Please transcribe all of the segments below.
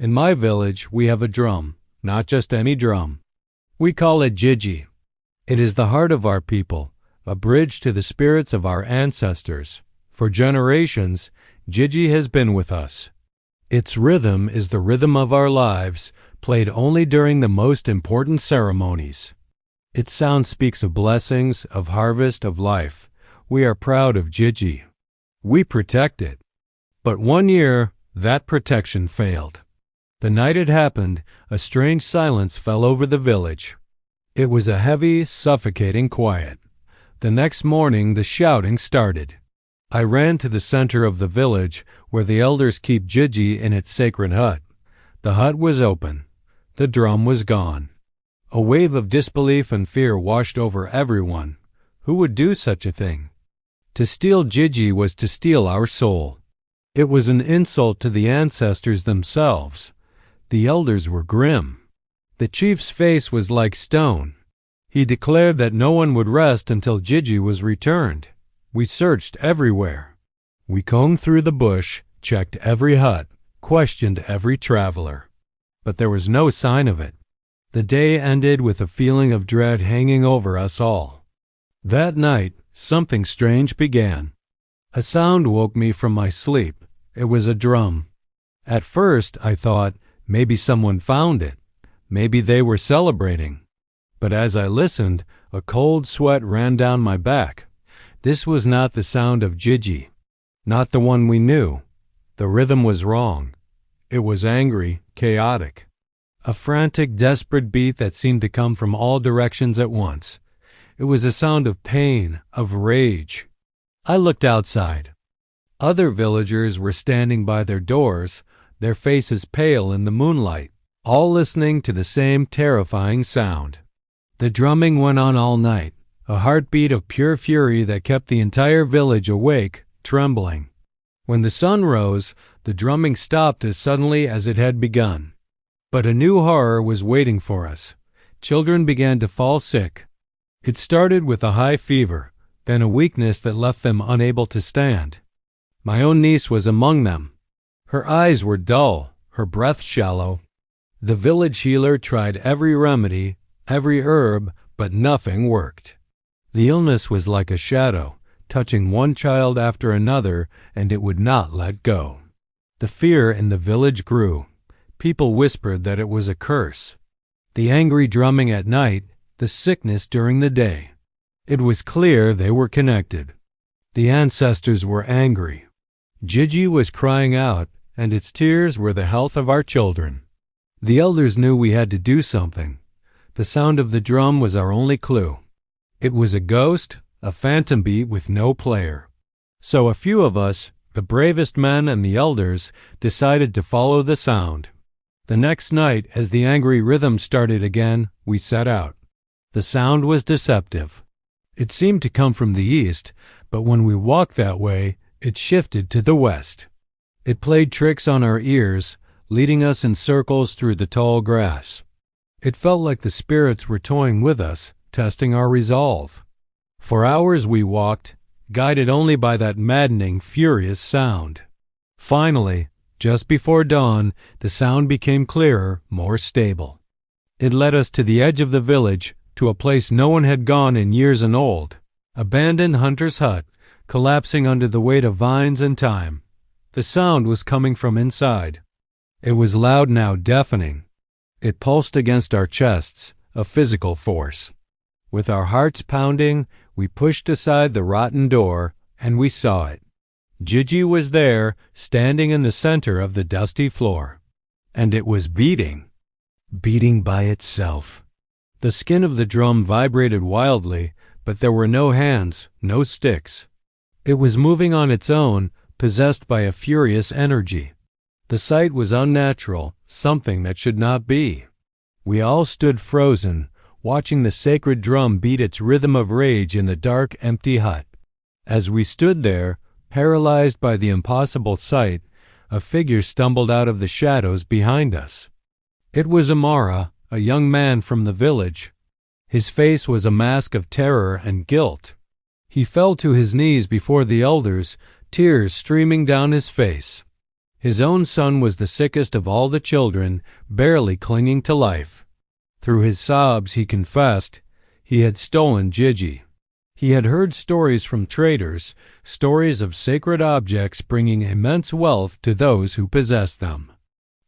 In my village, we have a drum, not just any drum. We call it Jiji. It is the heart of our people, a bridge to the spirits of our ancestors. For generations, Jiji has been with us. Its rhythm is the rhythm of our lives, played only during the most important ceremonies. Its sound speaks of blessings, of harvest, of life. We are proud of Jiji. We protect it. But one year, that protection failed. The night it happened, a strange silence fell over the village. It was a heavy, suffocating quiet. The next morning, the shouting started. I ran to the center of the village, where the elders keep Jiji in its sacred hut. The hut was open. The drum was gone. A wave of disbelief and fear washed over everyone. Who would do such a thing? To steal Jiji was to steal our soul. It was an insult to the ancestors themselves. The elders were grim. The chief's face was like stone. He declared that no one would rest until Jiji was returned. We searched everywhere. We combed through the bush, checked every hut, questioned every traveler. But there was no sign of it. The day ended with a feeling of dread hanging over us all. That night, something strange began. A sound woke me from my sleep. It was a drum. At first, I thought, maybe someone found it. Maybe they were celebrating. But as I listened, a cold sweat ran down my back. This was not the sound of Jiji, not the one we knew. The rhythm was wrong. It was angry, chaotic. A frantic, desperate beat that seemed to come from all directions at once. It was a sound of pain, of rage. I looked outside. Other villagers were standing by their doors, their faces pale in the moonlight, all listening to the same terrifying sound. The drumming went on all night, a heartbeat of pure fury that kept the entire village awake, trembling. When the sun rose, the drumming stopped as suddenly as it had begun. But a new horror was waiting for us. Children began to fall sick. It started with a high fever, then a weakness that left them unable to stand. My own niece was among them. Her eyes were dull, her breath shallow. The village healer tried every remedy, every herb, but nothing worked. The illness was like a shadow, touching one child after another, and it would not let go. The fear in the village grew. People whispered that it was a curse. The angry drumming at night, the sickness during the day. It was clear they were connected. The ancestors were angry. Jiji was crying out, and its tears were the health of our children. The elders knew we had to do something. The sound of the drum was our only clue. It was a ghost, a phantom beat with no player. So a few of us, the bravest men and the elders, decided to follow the sound. The next night, as the angry rhythm started again, we set out. The sound was deceptive. It seemed to come from the east, but when we walked that way, it shifted to the west. It played tricks on our ears, leading us in circles through the tall grass. It felt like the spirits were toying with us, testing our resolve. For hours we walked, guided only by that maddening, furious sound. Finally, just before dawn, the sound became clearer, more stable. It led us to the edge of the village, to a place no one had gone in years and old, abandoned hunter's hut, collapsing under the weight of vines and time. The sound was coming from inside. It was loud now, deafening. It pulsed against our chests, a physical force. With our hearts pounding, we pushed aside the rotten door, and we saw it. Jiji was there, standing in the center of the dusty floor. And it was beating by itself. The skin of the drum vibrated wildly, but there were no hands, no sticks. It was moving on its own, possessed by a furious energy. The sight was unnatural, something that should not be. We all stood frozen, watching the sacred drum beat its rhythm of rage in the dark, empty hut. As we stood there, paralyzed by the impossible sight, a figure stumbled out of the shadows behind us. It was Amara, a young man from the village. His face was a mask of terror and guilt. He fell to his knees before the elders, tears streaming down his face. His own son was the sickest of all the children, barely clinging to life. Through his sobs, he confessed he had stolen Gigi. He had heard stories from traders, stories of sacred objects bringing immense wealth to those who possessed them.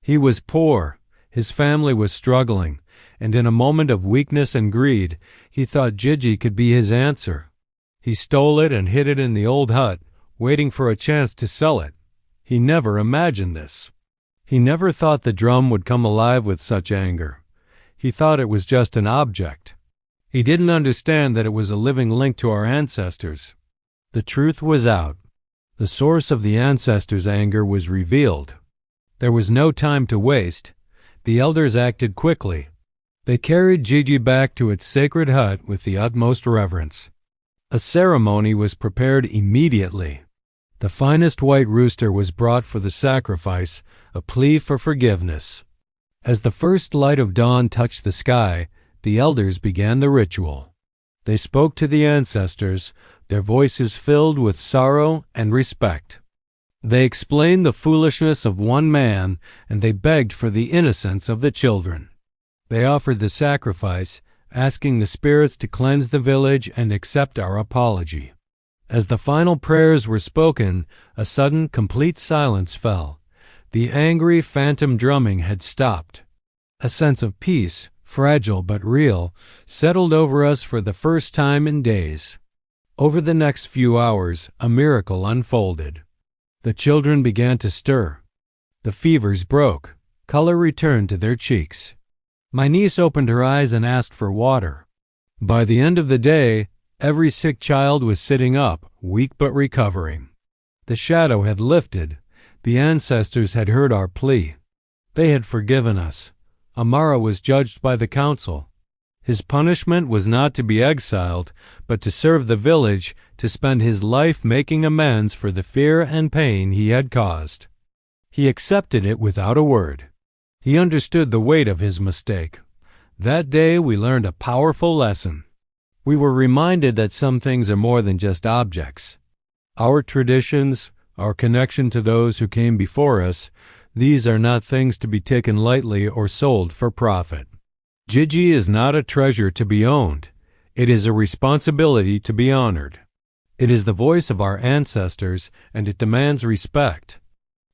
He was poor, his family was struggling, and in a moment of weakness and greed, he thought Gigi could be his answer. He stole it and hid it in the old hut, waiting for a chance to sell it. He never imagined this. He never thought the drum would come alive with such anger. He thought it was just an object. He didn't understand that it was a living link to our ancestors. The truth was out. The source of the ancestors' anger was revealed. There was no time to waste. The elders acted quickly. They carried Gigi back to its sacred hut with the utmost reverence. A ceremony was prepared immediately. The finest white rooster was brought for the sacrifice, a plea for forgiveness. As the first light of dawn touched the sky, the elders began the ritual. They spoke to the ancestors, their voices filled with sorrow and respect. They explained the foolishness of one man, and they begged for the innocence of the children. They offered the sacrifice, asking the spirits to cleanse the village and accept our apology. As the final prayers were spoken, a sudden, complete silence fell. The angry, phantom drumming had stopped. A sense of peace, fragile but real, settled over us for the first time in days. Over the next few hours, a miracle unfolded. The children began to stir. The fevers broke. Color returned to their cheeks. My niece opened her eyes and asked for water. By the end of the day, every sick child was sitting up, weak but recovering. The shadow had lifted. The ancestors had heard our plea. They had forgiven us. Amara was judged by the council. His punishment was not to be exiled, but to serve the village, to spend his life making amends for the fear and pain he had caused. He accepted it without a word. He understood the weight of his mistake. That day we learned a powerful lesson. We were reminded that some things are more than just objects. Our traditions, our connection to those who came before us, these are not things to be taken lightly or sold for profit. Gigi is not a treasure to be owned. It is a responsibility to be honored. It is the voice of our ancestors, and it demands respect.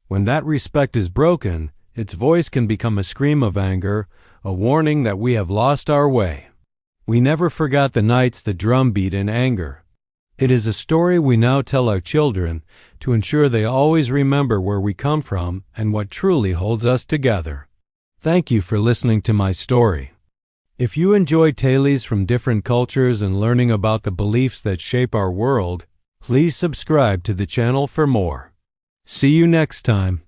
When that respect is broken, its voice can become a scream of anger, a warning that we have lost our way. We never forgot the nights the drum beat in anger. It is a story we now tell our children to ensure they always remember where we come from and what truly holds us together. Thank you for listening to my story. If you enjoy tales from different cultures and learning about the beliefs that shape our world, please subscribe to the channel for more. See you next time.